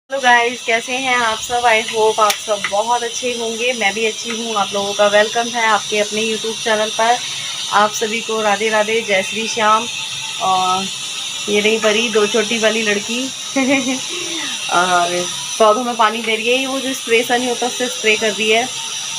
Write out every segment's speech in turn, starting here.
Hello guys, कैसे हैं आप सब। आई होप आप सब बहुत अच्छे होंगे। मैं भी अच्छी हूँ। आप लोगों का वेलकम है आपके अपने यूट्यूब चैनल पर। आप सभी को राधे राधे, जय श्री श्याम। और ये रही परी, दो छोटी वाली लड़की और पौधों में पानी दे रही है। वो जो स्प्रे सा नहीं होता, उससे स्प्रे कर रही है।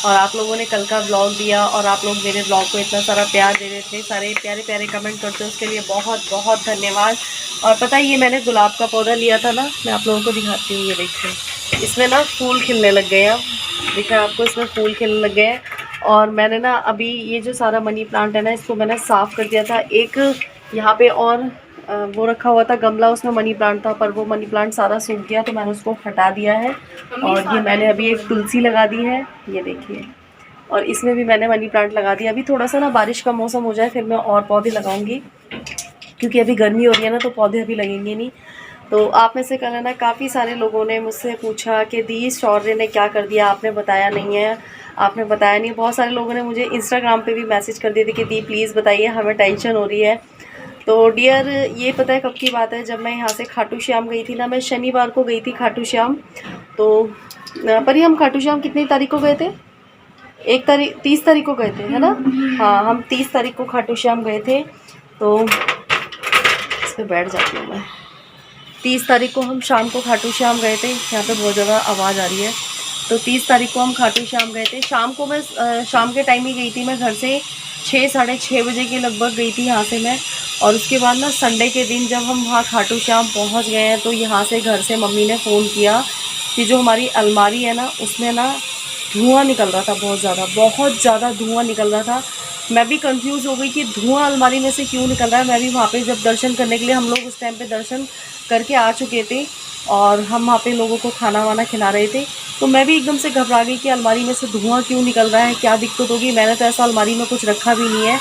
और आप लोगों ने कल का ब्लॉग दिया और आप लोग मेरे ब्लॉग को इतना सारा प्यार दे रहे थे, सारे प्यारे प्यारे कमेंट करते हैं, उसके लिए बहुत बहुत धन्यवाद। और पता है, ये मैंने गुलाब का पौधा लिया था ना, मैं आप लोगों को दिखाती हूँ। ये देखिए, इसमें ना फूल खिलने लग गए। अब दिखा है आपको, इसमें फूल खिलने लग गए हैं। और मैंने ना अभी ये जो सारा मनी प्लांट है ना, इसको मैंने साफ़ कर दिया था। एक यहाँ पे और वो रखा हुआ था गमला, उसमें मनी प्लांट था, पर वो मनी प्लांट सारा सूख गया तो मैंने उसको हटा दिया है। और ये मैंने अभी एक तुलसी लगा दी है, ये देखिए। और इसमें भी मैंने मनी प्लांट लगा दिया। अभी थोड़ा सा ना बारिश का मौसम हो जाए, फिर मैं और पौधे लगाऊंगी, क्योंकि अभी गर्मी हो रही है ना, तो पौधे अभी लगेंगे नहीं। तो आप में से कल है ना, काफ़ी सारे लोगों ने मुझसे पूछा कि दी शौर्य ने क्या कर दिया, आपने बताया नहीं है, आपने बताया नहीं। बहुत सारे लोगों ने मुझे इंस्टाग्राम पे भी मैसेज कर दिए थे कि दी प्लीज़ बताइए, हमें टेंशन हो रही है। तो डियर, ये पता है कब की बात है, जब मैं यहाँ से खाटू श्याम गई थी ना, मैं शनिवार को गई थी खाटू श्याम। तो पर ही हम खाटू श्याम कितनी तारीख को गए थे? 30 तारीख को गए थे, है ना। हाँ, हम 30 तारीख को खाटू श्याम गए थे। तो इस पर बैठ जाती हूँ मैं। 30 तारीख को हम शाम को खाटू श्याम गए थे। यहाँ पे बहुत ज़्यादा आवाज़ आ रही है। तो 30 तारीख को हम खाटू श्याम गए थे। शाम को मैं शाम के टाइम ही गई थी। मैं घर से 6 साढ़े 6 बजे के लगभग गई थी यहाँ से मैं। और उसके बाद ना संडे के दिन जब हम वहाँ खाटू श्याम पहुँच गए हैं, तो यहाँ से घर से मम्मी ने फ़ोन किया कि जो हमारी अलमारी है ना, उसमें ना धुआं निकल रहा था, बहुत ज़्यादा धुआं निकल रहा था। मैं भी कंफ्यूज हो गई कि धुआं अलमारी में से क्यों निकल रहा है। मैं भी वहाँ पे जब दर्शन करने के लिए, हम लोग उस टाइम पे दर्शन करके आ चुके थे और हम वहाँ पे लोगों को खाना वाना खिला रहे थे, तो मैं भी एकदम से घबरा गई कि अलमारी में से धुआं क्यों निकल रहा है, क्या दिक्कत होगी। मैंने तो ऐसा अलमारी में कुछ रखा भी नहीं है।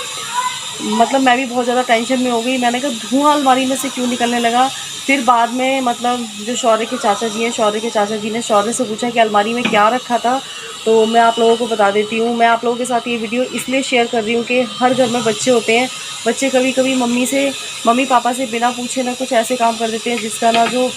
मतलब मैं भी बहुत ज़्यादा टेंशन में हो गई। मैंने कहा धुआं अलमारी में से क्यों निकलने लगा। फिर बाद में मतलब जो शौर्य के चाचा जी हैं, शौर्य के चाचा जी ने शौर्य से पूछा कि अलमारी में क्या रखा था। तो मैं आप लोगों को बता देती हूँ। मैं आप लोगों के साथ ये वीडियो इसलिए शेयर कर रही हूँ कि हर घर में बच्चे होते हैं। बच्चे कभी कभी मम्मी पापा से बिना पूछे ना कुछ ऐसे काम कर देते हैं जिसका ना जो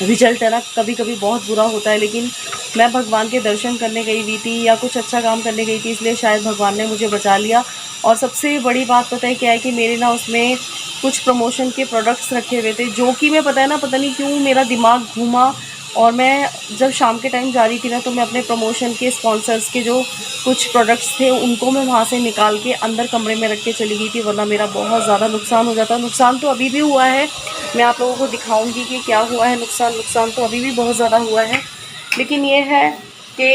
रिजल्ट है ना, कभी कभी बहुत बुरा होता है। लेकिन मैं भगवान के दर्शन करने गई हुई थी या कुछ अच्छा काम करने गई थी, इसलिए शायद भगवान ने मुझे बचा लिया। और सबसे बड़ी बात पता है क्या है कि मेरे ना उसमें कुछ प्रमोशन के प्रोडक्ट्स रखे हुए थे, जो कि मैं पता है ना, पता नहीं क्यों मेरा दिमाग घूमा। और मैं जब शाम के टाइम जा रही थी ना, तो मैं अपने प्रमोशन के स्पॉन्सर्स के जो कुछ प्रोडक्ट्स थे, उनको मैं वहाँ से निकाल के अंदर कमरे में रख के चली गई थी, वरना मेरा बहुत ज़्यादा नुकसान हो जाता। नुकसान तो अभी भी हुआ है, मैं आप लोगों को दिखाऊंगी कि क्या हुआ है। नुकसान तो अभी भी बहुत ज़्यादा हुआ है। लेकिन ये है कि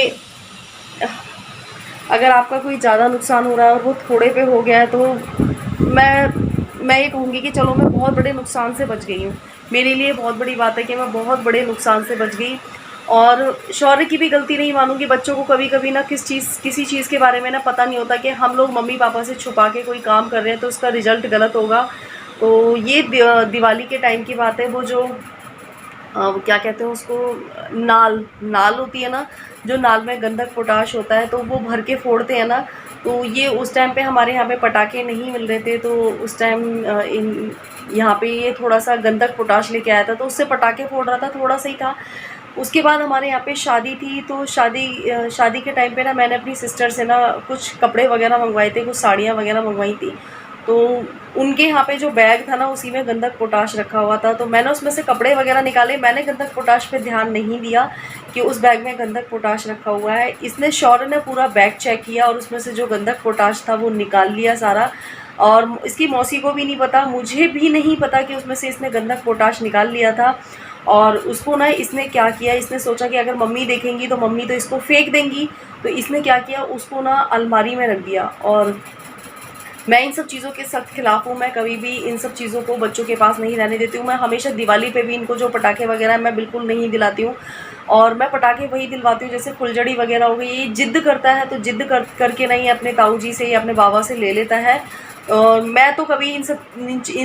अगर आपका कोई ज़्यादा नुकसान हो रहा है और वो थोड़े पे हो गया है, तो मैं ये कहूँगी कि चलो, मैं बहुत बड़े नुकसान से बच गई हूँ। मेरे लिए बहुत बड़ी बात है कि मैं बहुत बड़े नुकसान से बच गई। और शौर्य की भी गलती नहीं मानूंगी। बच्चों को कभी कभी ना किसी चीज़ के बारे में ना पता नहीं होता कि हम लोग मम्मी पापा से छुपा के कोई काम कर रहे हैं तो उसका रिजल्ट गलत होगा। तो ये दिवाली के टाइम की बात है। वो जो वो क्या कहते हैं उसको, नाल होती है ना, जो नाल में गंधक पोटाश होता है, तो वो भर के फोड़ते हैं ना। तो ये उस टाइम पे हमारे यहाँ पे पटाखे नहीं मिल रहे थे, तो उस टाइम यहाँ पे ये थोड़ा सा गंधक पोटाश लेके आया था, तो उससे पटाखे फोड़ रहा था, थोड़ा सा ही था। उसके बाद हमारे यहाँ पे शादी थी, तो शादी के टाइम पे ना मैंने अपनी सिस्टर से ना कुछ कपड़े वगैरह मंगवाए थे, कुछ साड़ियाँ वगैरह मंगवाई थी। तो उनके यहाँ पे जो बैग था ना, उसी में गंधक पोटाश रखा हुआ था। तो मैंने उसमें से कपड़े वगैरह निकाले। मैंने गंधक पोटाश पे ध्यान नहीं दिया कि उस बैग में गंधक पोटाश रखा हुआ है। इसने शौर्य ने पूरा बैग चेक किया और उसमें से जो गंधक पोटाश था वो निकाल लिया सारा। और इसकी मौसी को भी नहीं पता, मुझे भी नहीं पता कि उसमें से इसने गंधक पोटाश निकाल लिया था। और उसको ना इसने क्या किया, इसने सोचा कि अगर मम्मी देखेंगी तो मम्मी तो इसको फेंक देंगी। तो इसने क्या किया, उसको ना अलमारी में रख दिया। और मैं इन सब चीज़ों के सख्त खिलाफ हूँ। मैं कभी भी इन सब चीज़ों को बच्चों के पास नहीं रहने देती हूँ। मैं हमेशा दिवाली पे भी इनको जो पटाखे वगैरह मैं बिल्कुल नहीं दिलाती हूँ। और मैं पटाखे वही दिलवाती हूँ, जैसे फुलझड़ी वगैरह हो गई। ये जिद्द करता है तो जिद्द करके नहीं अपने ताऊ जी से या अपने बाबा से ले लेता है। और मैं तो कभी इन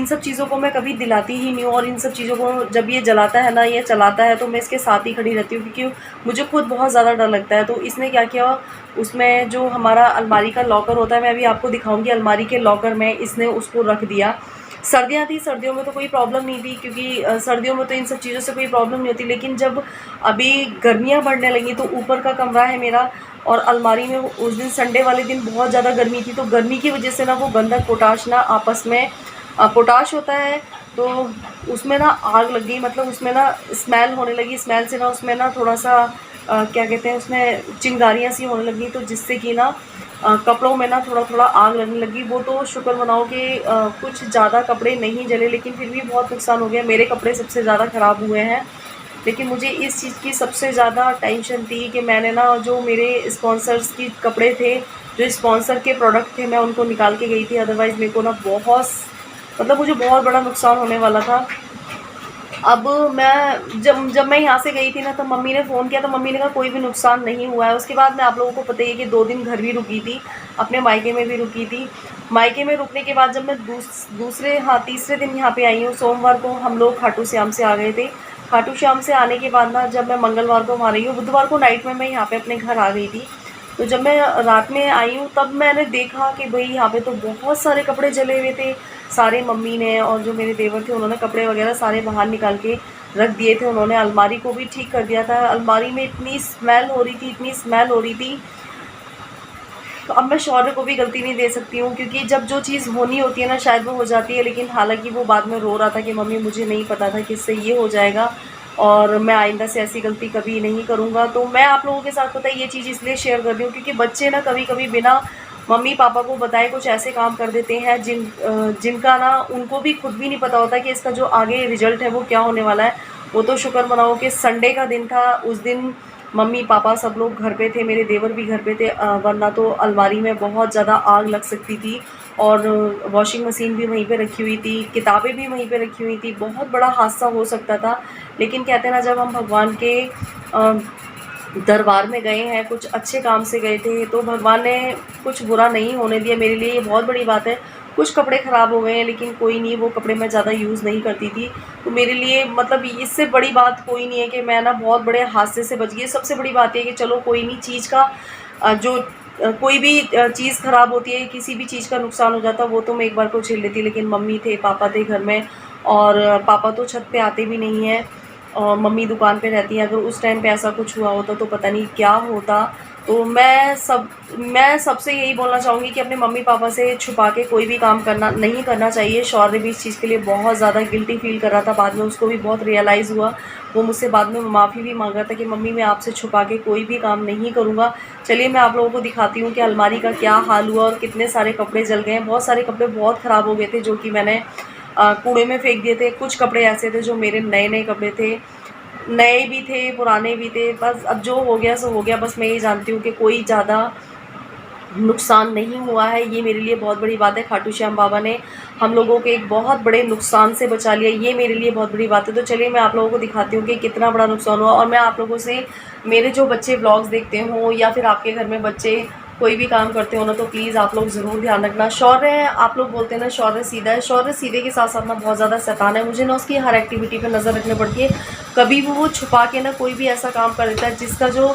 सब चीज़ों को मैं कभी दिलाती ही नहीं हूँ। और इन सब चीज़ों को जब ये जलाता है ना, ये चलाता है, तो मैं इसके साथ ही खड़ी रहती हूँ, क्योंकि मुझे खुद बहुत ज़्यादा डर लगता है। तो इसने क्या किया, उसमें जो हमारा अलमारी का लॉकर होता है, मैं अभी आपको दिखाऊंगी, अलमारी के लॉकर में इसने उसको रख दिया सर्दियाँ थी, सर्दियों में तो कोई प्रॉब्लम नहीं थी, क्योंकि सर्दियों में तो इन सब चीज़ों से कोई प्रॉब्लम नहीं होती। लेकिन जब अभी गर्मियाँ बढ़ने लगी तो ऊपर का कमरा है मेरा, और अलमारी में उस दिन संडे वाले दिन बहुत ज़्यादा गर्मी थी, तो गर्मी की वजह से ना वो गंधक पोटाश ना आपस में पोटाश होता है तो उसमें ना आग लग गई, मतलब उसमें ना स्मेल होने लगी। स्मेल से ना उसमें ना थोड़ा सा क्या कहते हैं, उसमें चिंगारियाँ सी होने लगी, तो जिससे कि ना कपड़ों में ना थोड़ा थोड़ा आग लगने लगी। वो तो शुक्र मनाओ कि कुछ ज़्यादा कपड़े नहीं जले, लेकिन फिर भी बहुत नुकसान हो गया। मेरे कपड़े सबसे ज़्यादा ख़राब हुए हैं। लेकिन मुझे इस चीज़ की सबसे ज़्यादा टेंशन थी कि मैंने ना जो मेरे स्पॉन्सर्स की कपड़े थे, जो स्पॉन्सर के प्रोडक्ट थे, मैं उनको निकाल के गई थी। अदरवाइज़ मेरे को ना बहुत, मतलब मुझे बहुत बड़ा नुकसान होने वाला था। अब मैं जब जब मैं यहाँ से गई थी ना, तो मम्मी ने फ़ोन किया, तो मम्मी ने कहा कोई भी नुकसान नहीं हुआ है। उसके बाद मैं, आप लोगों को पता ही है कि 2 दिन घर भी रुकी थी, अपने मायके में भी रुकी थी। मायके में रुकने के बाद जब मैं दूसरे, हाँ, तीसरे दिन यहाँ पे आई हूँ, सोमवार को हम लोग खाटू श्याम से आ गए थे। खाटू श्याम से आने के बाद ना, जब मैं मंगलवार को वहाँ रही हूँ, बुधवार को नाइट में मैं यहाँ पे अपने घर आ गई थी। तो जब मैं रात में आई हूँ तब मैंने देखा कि भाई यहाँ पे तो बहुत सारे कपड़े जले हुए थे। सारे मम्मी ने और जो मेरे देवर थे उन्होंने कपड़े वगैरह सारे बाहर निकाल के रख दिए थे। उन्होंने अलमारी को भी ठीक कर दिया था। अलमारी में इतनी स्मेल हो रही थी, इतनी स्मेल हो रही थी। तो अब मैं शौर्य को भी गलती नहीं दे सकती हूँ, क्योंकि जब जो चीज़ होनी होती है ना, शायद वो हो जाती है। लेकिन हालांकि वो बाद में रो रहा था कि मम्मी मुझे नहीं पता था कि इससे ये हो जाएगा, और मैं आइंदा से ऐसी गलती कभी नहीं करूँगा। तो मैं आप लोगों के साथ पता है ये चीज़ इसलिए शेयर कर रही हूँ, क्योंकि बच्चे ना कभी कभी बिना मम्मी पापा को बताए कुछ ऐसे काम कर देते हैं जिनका ना उनको भी खुद भी नहीं पता होता कि इसका जो आगे रिजल्ट है वो क्या होने वाला है। वो तो शुक्र मनाओ कि संडे का दिन था, उस दिन मम्मी पापा सब लोग घर पे थे, मेरे देवर भी घर पे थे, वरना तो अलमारी में बहुत ज़्यादा आग लग सकती थी। और वॉशिंग मशीन भी वहीं पे रखी हुई थी, किताबें भी वहीं पे रखी हुई थी, बहुत बड़ा हादसा हो सकता था। लेकिन कहते हैं ना, जब हम भगवान के दरबार में गए हैं, कुछ अच्छे काम से गए थे, तो भगवान ने कुछ बुरा नहीं होने दिया। मेरे लिए ये बहुत बड़ी बात है। कुछ कपड़े ख़राब हो गए हैं, लेकिन कोई नहीं, वो कपड़े मैं ज़्यादा यूज़ नहीं करती थी। तो मेरे लिए मतलब इससे बड़ी बात कोई नहीं है कि मैं ना बहुत बड़े हादसे से बच गई। सबसे बड़ी बात ये है कि चलो कोई नहीं, चीज़ का कोई भी चीज़ ख़राब होती है, किसी भी चीज़ का नुकसान हो जाता, वो तो मैं एक बार को झेल लेती। लेकिन मम्मी थे, पापा थे घर में, और पापा तो छत पे आते भी नहीं हैं, और मम्मी दुकान पे रहती हैं। अगर उस टाइम पे ऐसा कुछ हुआ होता तो पता नहीं क्या होता। तो मैं सबसे यही बोलना चाहूँगी कि अपने मम्मी पापा से छुपा के कोई भी काम करना नहीं करना चाहिए। शौर्य भी इस चीज़ के लिए बहुत ज़्यादा गिल्टी फ़ील कर रहा था। बाद में उसको भी बहुत रियलाइज़ हुआ। वो मुझसे बाद में माफ़ी भी मांग रहा था कि मम्मी मैं आपसे छुपा के कोई भी काम नहीं करूँगा। चलिए मैं आप लोगों को दिखाती हूँ कि अलमारी का क्या हाल हुआ और कितने सारे कपड़े जल गए हैं। बहुत सारे कपड़े बहुत ख़राब हो गए थे, जो कि मैंने कूड़े में फेंक दिए थे। कुछ कपड़े ऐसे थे जो मेरे नए नए कपड़े थे, नए भी थे पुराने भी थे। बस अब जो हो गया सो हो गया। बस मैं ये जानती हूँ कि कोई ज़्यादा नुकसान नहीं हुआ है, ये मेरे लिए बहुत बड़ी बात है। खाटू श्याम बाबा ने हम लोगों के एक बहुत बड़े नुकसान से बचा लिया, ये मेरे लिए बहुत बड़ी बात है। तो चलिए मैं आप लोगों को दिखाती हूँ कि कितना बड़ा नुकसान हुआ। और मैं आप लोगों से, मेरे जो बच्चे ब्लॉग्स देखते हों या फिर आपके घर में बच्चे कोई भी काम करते हो ना, तो प्लीज़ आप लोग ज़रूर ध्यान रखना। शौर्य, आप लोग बोलते हैं ना शौर्य सीधा है, शौर्य सीधे के साथ साथ ना बहुत ज़्यादा शैतान है। मुझे ना उसकी हर एक्टिविटी पे नज़र रखनी पड़ती है। कभी भी वो छुपा के ना कोई भी ऐसा काम कर देता है जिसका जो,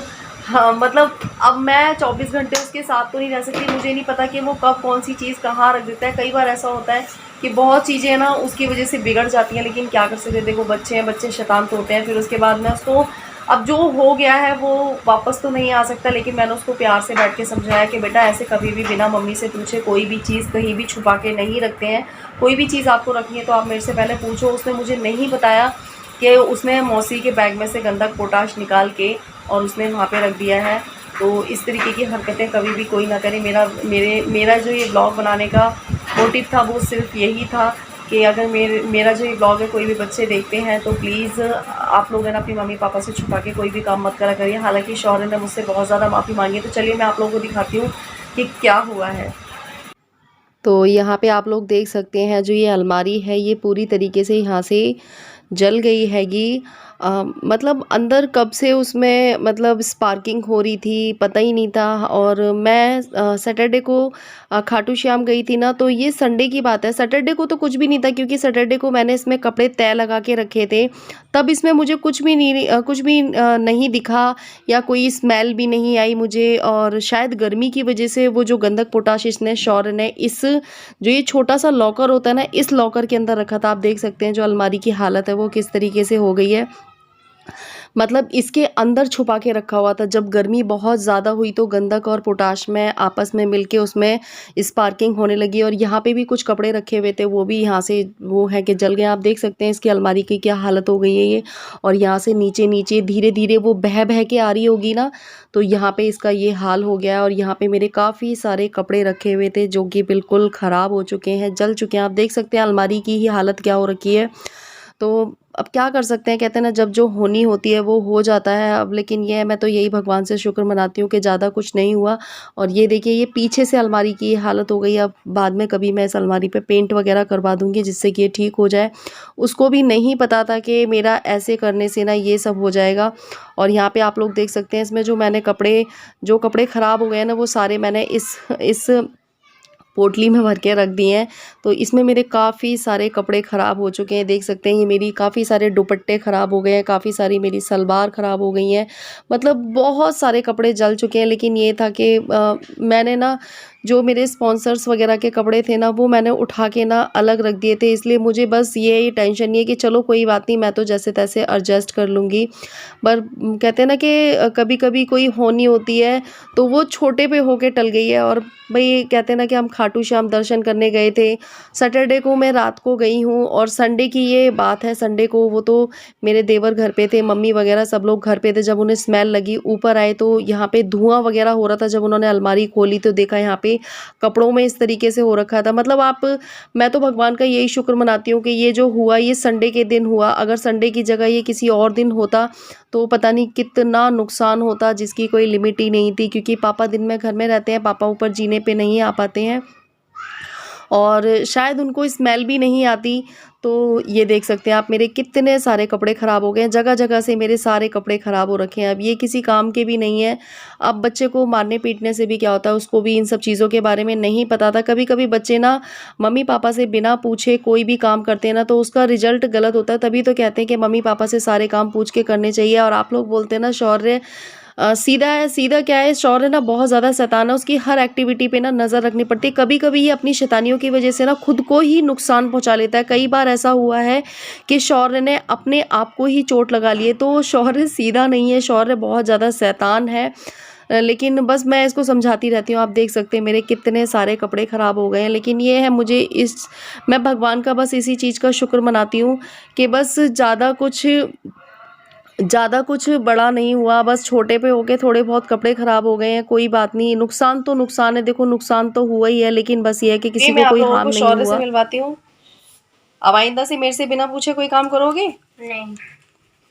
हाँ, मतलब अब मैं 24 घंटे उसके साथ तो नहीं रह सकती। मुझे नहीं पता कि वो कब कौन सी चीज़ कहाँ रख देता है। कई बार ऐसा होता है कि बहुत चीज़ें ना उसकी वजह से बिगड़ जाती हैं, लेकिन क्या कर सकते हैं। देखो बच्चे हैं, बच्चे शैतान तो होते हैं। फिर उसके बाद में उसको, अब जो हो गया है वो वापस तो नहीं आ सकता, लेकिन मैंने उसको प्यार से बैठ के समझाया कि बेटा ऐसे कभी भी बिना मम्मी से पूछे कोई भी चीज़ कहीं भी छुपा के नहीं रखते हैं। कोई भी चीज़ आपको रखनी है तो आप मेरे से पहले पूछो। उसने मुझे नहीं बताया कि उसने मौसी के बैग में से गंधक पोटाश निकाल के और उसने वहाँ पे रख दिया है। तो इस तरीके की हरकतें कभी भी कोई ना करे। मेरा जो ये ब्लॉग बनाने का मोटिव था वो सिर्फ यही था कि अगर मेरा जो ये ब्लॉग है कोई भी बच्चे देखते हैं तो प्लीज़ आप लोग है ना अपनी मम्मी पापा से छुपा के कोई भी काम मत करा करिए। हालांकि शौर्य ने मुझसे बहुत ज़्यादा माफ़ी मांगी है। तो चलिए मैं आप लोगों को दिखाती हूँ कि क्या हुआ है। तो यहाँ पे आप लोग देख सकते हैं, जो ये अलमारी है ये पूरी तरीके से यहाँ से जल गई हैगी। मतलब अंदर कब से उसमें मतलब स्पार्किंग हो रही थी पता ही नहीं था। और मैं सैटरडे को खाटू श्याम गई थी ना, तो ये संडे की बात है। सैटरडे को तो कुछ भी नहीं था क्योंकि सैटरडे को मैंने इसमें कपड़े तय लगा के रखे थे। तब इसमें मुझे कुछ भी नहीं दिखा या कोई स्मेल भी नहीं आई मुझे। और शायद गर्मी की वजह से वो जो गंधक पोटाश इसने शौर्य ने इस जो ये छोटा सा लॉकर होता है ना, इस लॉकर के अंदर रखा था। आप देख सकते हैं जो अलमारी की हालत है वो किस तरीके से हो गई है। मतलब इसके अंदर छुपा के रखा हुआ था। जब गर्मी बहुत ज़्यादा हुई तो गंधक और पोटाश में आपस में मिलके उसमें स्पार्किंग होने लगी। और यहाँ पे भी कुछ कपड़े रखे हुए थे, वो भी यहाँ से वो है कि जल गए। आप देख सकते हैं इसकी अलमारी की क्या हालत हो गई है ये। और यहाँ से नीचे नीचे धीरे धीरे वो बह बह के आ रही होगी ना, तो यहाँ पे इसका ये हाल हो गया है। और यहाँ पे मेरे काफ़ी सारे कपड़े रखे हुए थे जो कि बिल्कुल ख़राब हो चुके हैं, जल चुके हैं। आप देख सकते हैं अलमारी की ही हालत क्या हो रखी है। तो अब क्या कर सकते हैं, कहते हैं ना जब जो होनी होती है वो हो जाता है। अब लेकिन ये मैं तो यही भगवान से शुक्र मनाती हूँ कि ज़्यादा कुछ नहीं हुआ। और ये देखिए ये पीछे से अलमारी की हालत हो गई। अब बाद में कभी मैं इस अलमारी पे पेंट वगैरह करवा दूंगी जिससे कि ये ठीक हो जाए। उसको भी नहीं पता था कि मेरा ऐसे करने से ना ये सब हो जाएगा। और यहाँ पे आप लोग देख सकते हैं इसमें जो मैंने जो कपड़े ख़राब हो गए हैं ना, वो सारे मैंने इस पोटली में भर के रख दिए हैं। तो इसमें मेरे काफ़ी सारे कपड़े ख़राब हो चुके हैं। देख सकते हैं ये मेरी काफ़ी सारे दुपट्टे ख़राब हो गए हैं, काफ़ी सारी मेरी सलवार ख़राब हो गई हैं। मतलब बहुत सारे कपड़े जल चुके हैं। लेकिन ये था कि मैंने ना जो मेरे स्पॉन्सर्स वगैरह के कपड़े थे ना, वो मैंने उठा के ना अलग रख दिए थे। इसलिए मुझे बस ये टेंशन नहीं है कि चलो कोई बात नहीं, मैं तो जैसे तैसे एडजस्ट कर लूँगी। पर कहते हैं ना कि कभी कभी कोई होनी होती है तो वो छोटे पे होके टल गई है। और भाई कहते हैं ना कि हम खाटू श्याम दर्शन करने गए थे। सैटरडे को मैं रात को गई हूँ और संडे की ये बात है। संडे को वो तो मेरे देवर घर पे थे, मम्मी वगैरह सब लोग घर पे थे। जब उन्हें स्मेल लगी ऊपर आए तो यहाँ पे धुआं वगैरह हो रहा था। जब उन्होंने अलमारी खोली तो देखा यहाँ पे कपड़ों में इस तरीके से हो रखा था। मतलब मैं तो भगवान का यही शुक्र मनाती हूँ कि ये जो हुआ ये संडे के दिन हुआ। अगर संडे की जगह ये किसी और दिन होता तो पता नहीं कितना नुकसान होता जिसकी कोई लिमिट ही नहीं थी। क्योंकि पापा दिन में घर में रहते हैं, पापा ऊपर जीने पे नहीं आ पाते हैं और शायद उनको स्मेल भी नहीं आती। तो ये देख सकते हैं आप मेरे कितने सारे कपड़े ख़राब हो गए हैं। जगह जगह से मेरे सारे कपड़े ख़राब हो रखे हैं। अब ये किसी काम के भी नहीं है। अब बच्चे को मारने पीटने से भी क्या होता है, उसको भी इन सब चीज़ों के बारे में नहीं पता था। कभी कभी बच्चे ना मम्मी पापा से बिना पूछे कोई भी काम करते हैं ना, तो उसका रिजल्ट गलत होता है। तभी तो कहते हैं कि मम्मी पापा से सारे काम पूछ के करने चाहिए। और आप लोग बोलते हैं ना शौर्य सीधा है, सीधा क्या है, शौर्य ना बहुत ज़्यादा शैतान है। उसकी हर एक्टिविटी पे ना नज़र रखनी पड़ती है। कभी कभी ये अपनी शैतानियों की वजह से ना खुद को ही नुकसान पहुंचा लेता है। कई बार ऐसा हुआ है कि शौर्य ने अपने आप को ही चोट लगा ली है। तो शौर्य सीधा नहीं है, शौर्य बहुत ज़्यादा शैतान है। लेकिन बस मैं इसको समझाती रहती हूँ। आप देख सकते हैं मेरे कितने सारे कपड़े ख़राब हो गए हैं। लेकिन ये है मैं भगवान का बस इसी चीज़ का शुक्र मनाती हूँ कि बस ज़्यादा कुछ बड़ा नहीं हुआ। बस छोटे पे होके थोड़े बहुत कपड़े ख़राब हो गए हैं, कोई बात नहीं। नुकसान तो नुकसान है, देखो नुकसान तो हुआ ही है। लेकिन बस ये है कि किसी मैं को आप कोई लोगों हार्म को नहीं शौर्य से हुआ। मिलवाती हूँ। अब आइंदा से मेरे से बिना पूछे कोई काम करोगे? नहीं,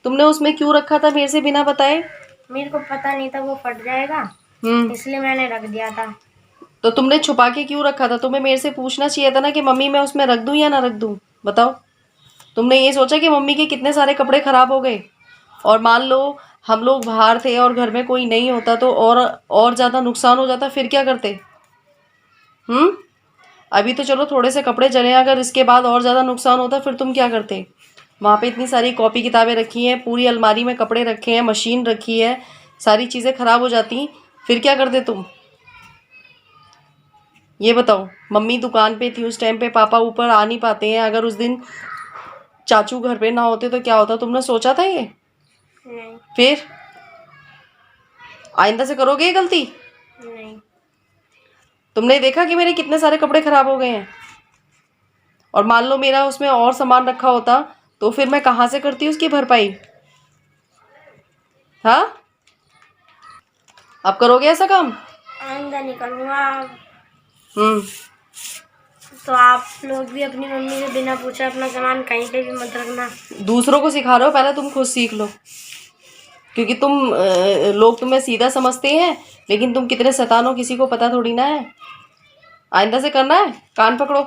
तुमने उसमें क्यों रखा था मेरे से बिना बताए? मेरे को पता नहीं था वो फट जाएगा, इसलिए मैंने रख दिया था। तो तुमने छुपा के क्यों रखा था? तुम्हें मेरे से पूछना चाहिए था ना कि मम्मी मैं उसमें रख दूं या ना रख दूं। बताओ। तुमने ये सोचा कि मम्मी के कितने सारे कपड़े खराब हो गए? और मान लो हम लोग बाहर थे और घर में कोई नहीं होता तो और ज्यादा नुकसान हो जाता, फिर क्या करते? हम्म। अभी तो चलो थोड़े से कपड़े जले, अगर इसके बाद और ज़्यादा नुकसान होता फिर तुम क्या करते? वहाँ पे इतनी सारी कॉपी किताबें रखी हैं, पूरी अलमारी में कपड़े रखे हैं, मशीन रखी है, सारी चीज़ें खराब हो जाती, फिर क्या करते तुम? ये बताओ। मम्मी दुकान पे थी उस टाइम पे, पापा ऊपर आ नहीं पाते हैं। अगर उस दिन चाचू घर पे ना होते तो क्या होता? तुमने सोचा था ये? नहीं। फिर आइंदा से करोगे ये गलती? नहीं। तुमने देखा कि मेरे कितने सारे कपड़े खराब हो गए हैं? और मान लो मेरा उसमें और सामान रखा होता तो फिर मैं कहाँ से करती उसकी भरपाई? हाँ, अब करोगे ऐसा काम? आइंदा नहीं करूँगा। हम्म। तो आप लोग भी अपनी मम्मी से बिना पूछे अपना सामान कहीं पे भी मत रखना। दूसरों को सिखा रहे हो, पहले तुम खुद सीख लो। क्योंकि लोग तुम्हें सीधा समझते हैं, लेकिन तुम कितने शैतान हो किसी को पता थोड़ी ना है। आइंदा से करना है, कान पकड़ो,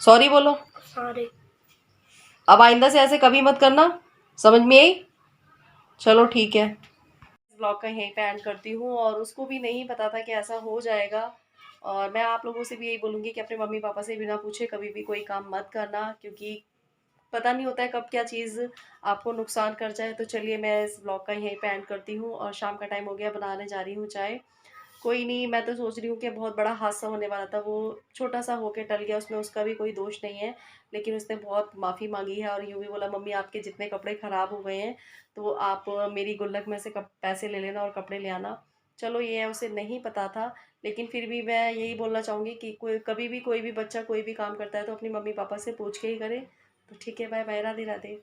सॉरी बोलो। सॉरी। अब आइंदा से ऐसे कभी मत करना। समझ में आई? चलो ठीक है, ब्लॉग का यहीं पे एंड करती हूँ। और उसको भी नहीं पता था कि ऐसा हो जाएगा। और मैं आप लोगों से भी यही बोलूँगी कि अपने मम्मी पापा से बिना पूछे कभी भी कोई काम मत करना, क्योंकि पता नहीं होता है कब क्या चीज़ आपको नुकसान कर जाए। तो चलिए मैं इस ब्लॉग का यहीं पे एंड करती हूँ और शाम का टाइम हो गया, बनाने जा रही हूँ चाय। कोई नहीं, मैं तो सोच रही हूँ कि बहुत बड़ा हादसा होने वाला था, वो छोटा-सा होके टल गया, उसमें उसका भी कोई दोष नहीं है। लेकिन उसने बहुत माफ़ी माँगी है और यूँ भी बोला, मम्मी आपके जितने कपड़े ख़राब हो गए हैं, तो आप मेरी गुल्लक में से कप पैसे ले लेना और कपड़े ले आना। चलो ये है, उसे नहीं पता था, लेकिन फिर भी मैं यही बोलना चाहूँगी कि कोई कभी भी कोई भी बच्चा कोई भी काम करता है तो अपनी मम्मी-पापा से पूछ के ही करे। तो ठीक है, बाय बाय, राधे-राधे।